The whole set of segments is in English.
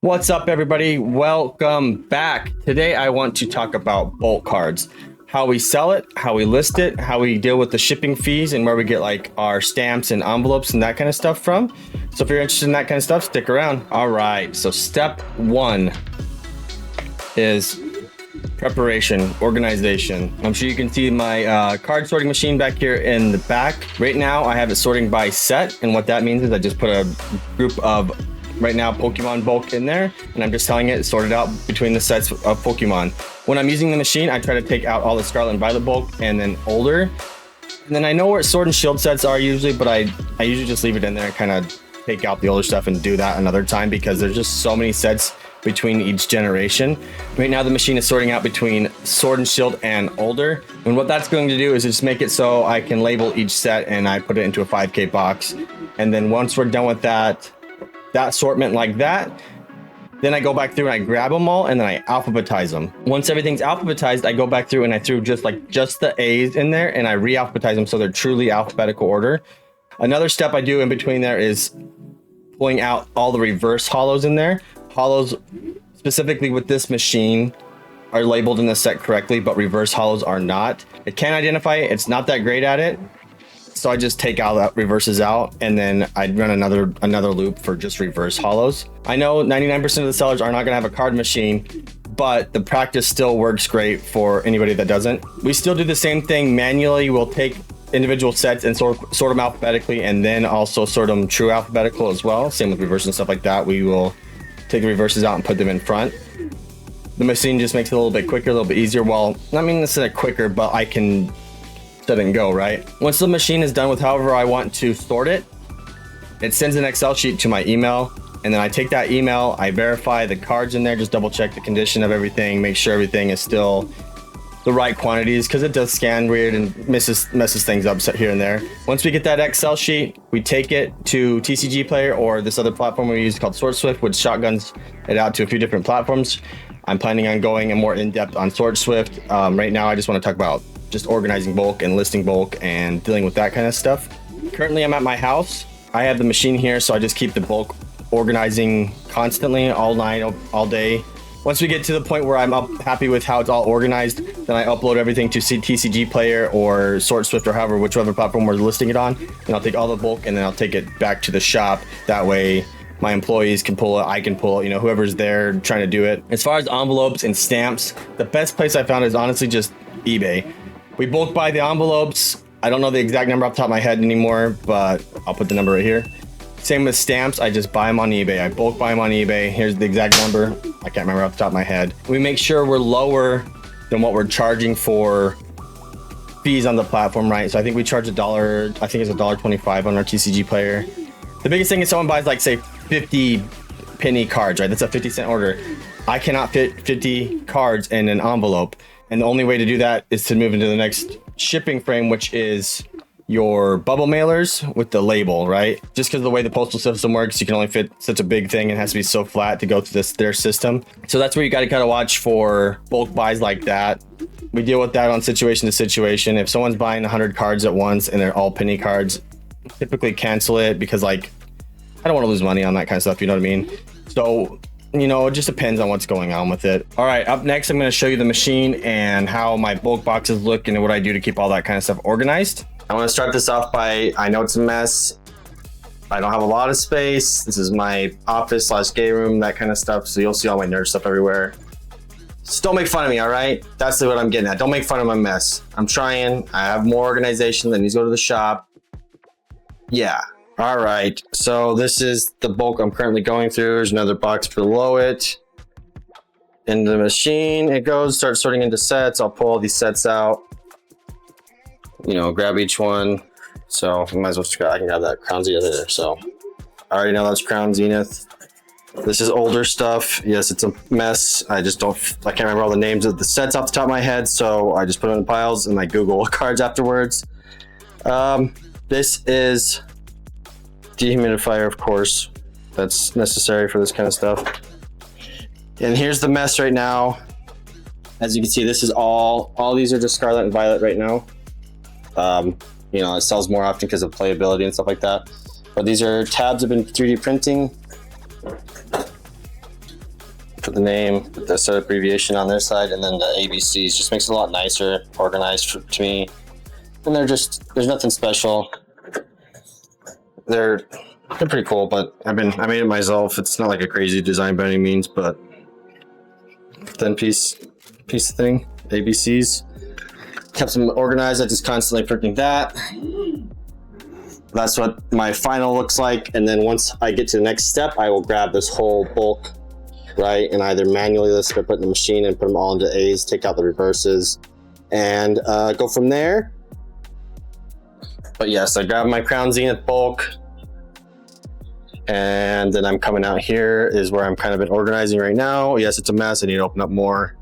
What's up, everybody? Welcome back. Today I want to talk about bulk cards, how we sell it, how we list it, how we deal with the shipping fees, and where we get like our stamps and envelopes and that kind of stuff from. So if you're interested in that kind of stuff, stick around. All right, so step one is preparation, organization. I'm sure you can see my card sorting machine back here in the back. Right now I have it sorting by set, and what that means is I just put a group of right now Pokemon bulk in there, and I'm just telling it sort it out between the sets of Pokemon. When I'm using the machine, I try to take out all the Scarlet and Violet bulk and then older. And then I know where Sword and Shield sets are usually, but I usually just leave it in there and kind of take out the older stuff and do that another time because there's just so many sets between each generation. Right now the machine is sorting out between Sword and Shield and older. And what that's going to do is just make it so I can label each set and I put it into a 5K box. And then once we're done with that assortment like that, then I go back through and I grab them all and then I alphabetize them. Once everything's alphabetized, I go back through and I threw just the A's in there and I re-alphabetize them so they're truly alphabetical order. Another step I do in between there is pulling out all the reverse hollows in there. Hollows, specifically with this machine, are labeled in the set correctly, but reverse hollows are not. It can identify it, it's not that great at it. So I just take all that reverses out and then I'd run another loop for just reverse hollows. I know 99% of the sellers are not gonna have a card machine, but the practice still works great for anybody that doesn't. We still do the same thing manually. We'll take individual sets and sort them alphabetically and then also sort them true alphabetical as well. Same with reverse and stuff like that. We will take the reverses out and put them in front. The machine just makes it a little bit quicker, a little bit easier. Well, I mean, it's quicker, but I can set and go, right? Once the machine is done with however I want to sort it, it sends an Excel sheet to my email, and then I take that email, I verify the cards in there, just double check the condition of everything, make sure everything is still the right quantities, because it does scan weird and messes things up here and there. Once we get that Excel sheet, we take it to TCG Player or this other platform we use called SwordSwift, which shotguns it out to a few different platforms. I'm planning on going more in-depth on SwordSwift. Right now I just want to talk about just organizing bulk and listing bulk and dealing with that kind of stuff. Currently I'm at my house. I have the machine here, so I just keep the bulk organizing constantly all night, all day. Once we get to the point where I'm happy with how it's all organized, then I upload everything to TCG Player or SwordSwift or whichever platform we're listing it on. And I'll take all the bulk and then I'll take it back to the shop. That way my employees can pull it, I can pull it, whoever's there trying to do it. As far as envelopes and stamps, the best place I found is honestly just eBay. We bulk buy the envelopes. I don't know the exact number off the top of my head anymore, but I'll put the number right here. Same with stamps, I just buy them on eBay. I bulk buy them on eBay. Here's the exact number. I can't remember off the top of my head. We make sure we're lower than what we're charging for fees on the platform, right? So I think we charge $1, I think it's $1.25 on our TCG Player. The biggest thing is someone buys say 50 penny cards, right? That's a 50-cent order. I cannot fit 50 cards in an envelope. And the only way to do that is to move into the next shipping frame, which is your bubble mailers with the label, right? Just because of the way the postal system works, you can only fit such a big thing and it has to be so flat to go through their system. So that's where you got to kind of watch for bulk buys like that. We deal with that on situation to situation. If someone's buying 100 cards at once and they're all penny cards, typically cancel it because I don't want to lose money on that kind of stuff, you know what I mean? So it just depends on what's going on with it. All right, up next, I'm going to show you the machine and how my bulk boxes look and what I do to keep all that kind of stuff organized. I want to start this off by, I know it's a mess. I don't have a lot of space. This is my office / game room, that kind of stuff. So you'll see all my nerd stuff everywhere. Just don't make fun of me, all right? That's what I'm getting at. Don't make fun of my mess. I'm trying. I have more organization that needs to go to the shop. Yeah. All right, so this is the bulk I'm currently going through. There's another box below it. In the machine, it goes, starts sorting into sets. I'll pull all these sets out. Grab each one. So I might as well I can grab that Crown Zenith there. So I already know that's Crown Zenith. This is older stuff. Yes, it's a mess. I can't remember all the names of the sets off the top of my head. So I just put it in piles and I Google cards afterwards. This is dehumidifier, of course, that's necessary for this kind of stuff. And here's the mess right now. As you can see, this is all these are just Scarlet and Violet right now. It sells more often because of playability and stuff like that. But these are tabs I've been 3D printing. put the name, put the set abbreviation on their side, and then the ABCs. Just makes it a lot nicer, organized to me. And they're just, there's nothing special. They're pretty cool, but I made it myself. It's not like a crazy design by any means, but 10-piece thing, ABCs. Kept them organized. I just constantly printing that. That's what my final looks like. And then once I get to the next step, I will grab this whole bulk, right, and either manually list or put in the machine and put them all into A's, take out the reverses, and go from there. But yes, I grabbed my Crown Zenith bulk, and then I'm coming out here is where I'm kind of been organizing right now. Yes, it's a mess. I need to open up more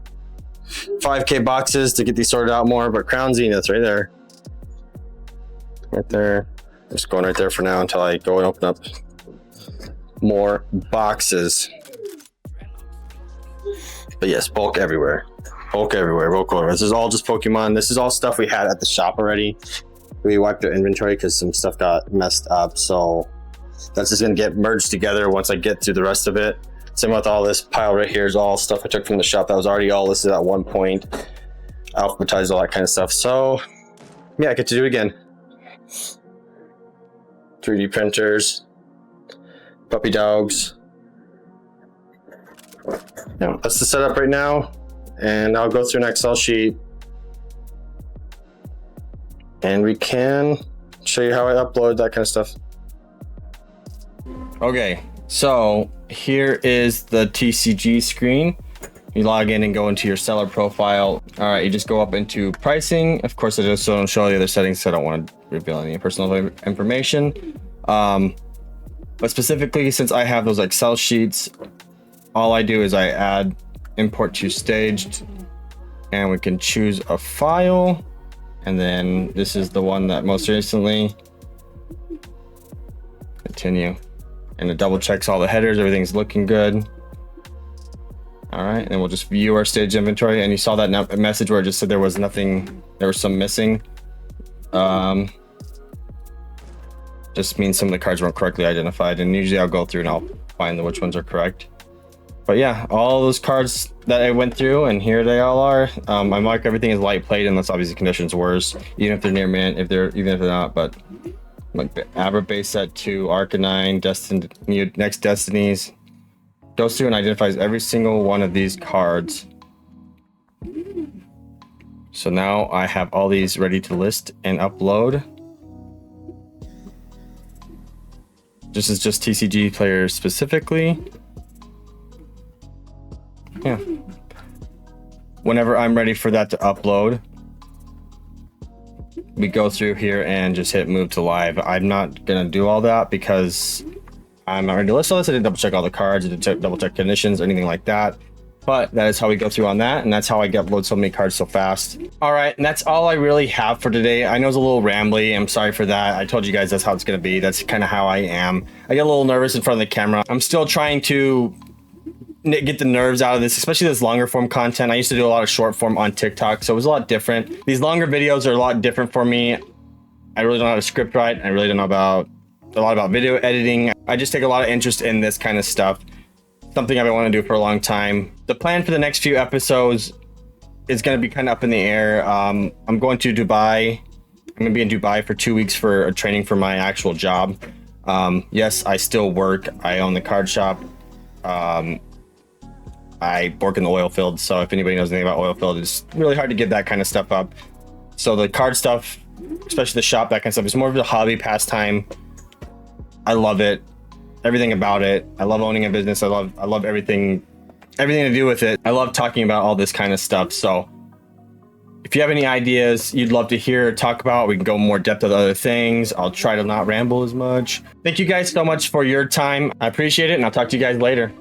5K boxes to get these sorted out more, but Crown Zenith right there. Right there. Just going right there for now until I go and open up more boxes. But yes, bulk everywhere. Bulk everywhere. Bulk everywhere. This is all just Pokemon. This is all stuff we had at the shop already. We wiped our inventory because some stuff got messed up. So that's just going to get merged together once I get through the rest of it. Same with all this pile right here is all stuff I took from the shop that was already all listed at one point. Alphabetized, all that kind of stuff. So yeah, I get to do it again. 3D printers, puppy dogs. Yeah, that's the setup right now. And I'll go through an Excel sheet and we can show you how I upload that kind of stuff. Okay, so here is the TCG screen. You log in and go into your seller profile. All right, you just go up into pricing. Of course, I just don't show the other settings, so I don't want to reveal any personal information. But specifically, since I have those Excel sheets, all I do is I add import to staged, and we can choose a file. And then this is the one that most recently. Continue. And it double checks all the headers. Everything's looking good. All right, and we'll just view our stage inventory. And you saw that message where it just said there was nothing, there was some missing. Just means some of the cards weren't correctly identified. And usually I'll go through and I'll find which ones are correct. But yeah, all those cards that I went through, and here they all are. I mark everything as light plate unless obviously conditions worse, even if they're near mint, even if they're not. But like the Abra base set 2, Arcanine, Next Destinies, goes through and identifies every single one of these cards. So now I have all these ready to list and upload. This is just TCG players specifically. Yeah. Whenever I'm ready for that to upload, we go through here and just hit move to live. I'm not gonna do all that because I'm not ready to list all this. I didn't double check all the cards, I didn't double check conditions or anything like that. But that is how we go through on that, and that's how I get upload so many cards so fast. All right, and that's all I really have for today. I know it's a little rambly. I'm sorry for that. I told you guys that's how it's gonna be. That's kind of how I am. I get a little nervous in front of the camera. I'm still trying to get the nerves out of this, especially this longer form content. I used to do a lot of short form on TikTok, so it was a lot different. These longer videos are a lot different for me. I really don't know how to script write. I really don't know a lot about video editing. I just take a lot of interest in this kind of stuff. Something I've been wanting to do for a long time. The plan for the next few episodes is going to be kind of up in the air. I'm going to Dubai. I'm going to be in Dubai for 2 weeks for a training for my actual job. Yes, I still work. I own the card shop. I work in the oil field, so if anybody knows anything about oil field, it's really hard to give that kind of stuff up. So the card stuff, especially the shop, that kind of stuff, is more of a hobby, pastime. I love it, everything about it. I love owning a business. I love everything to do with it. I love talking about all this kind of stuff. So if you have any ideas you'd love to hear or talk about, we can go more depth with other things. I'll try to not ramble as much. Thank you guys so much for your time. I appreciate it, and I'll talk to you guys later.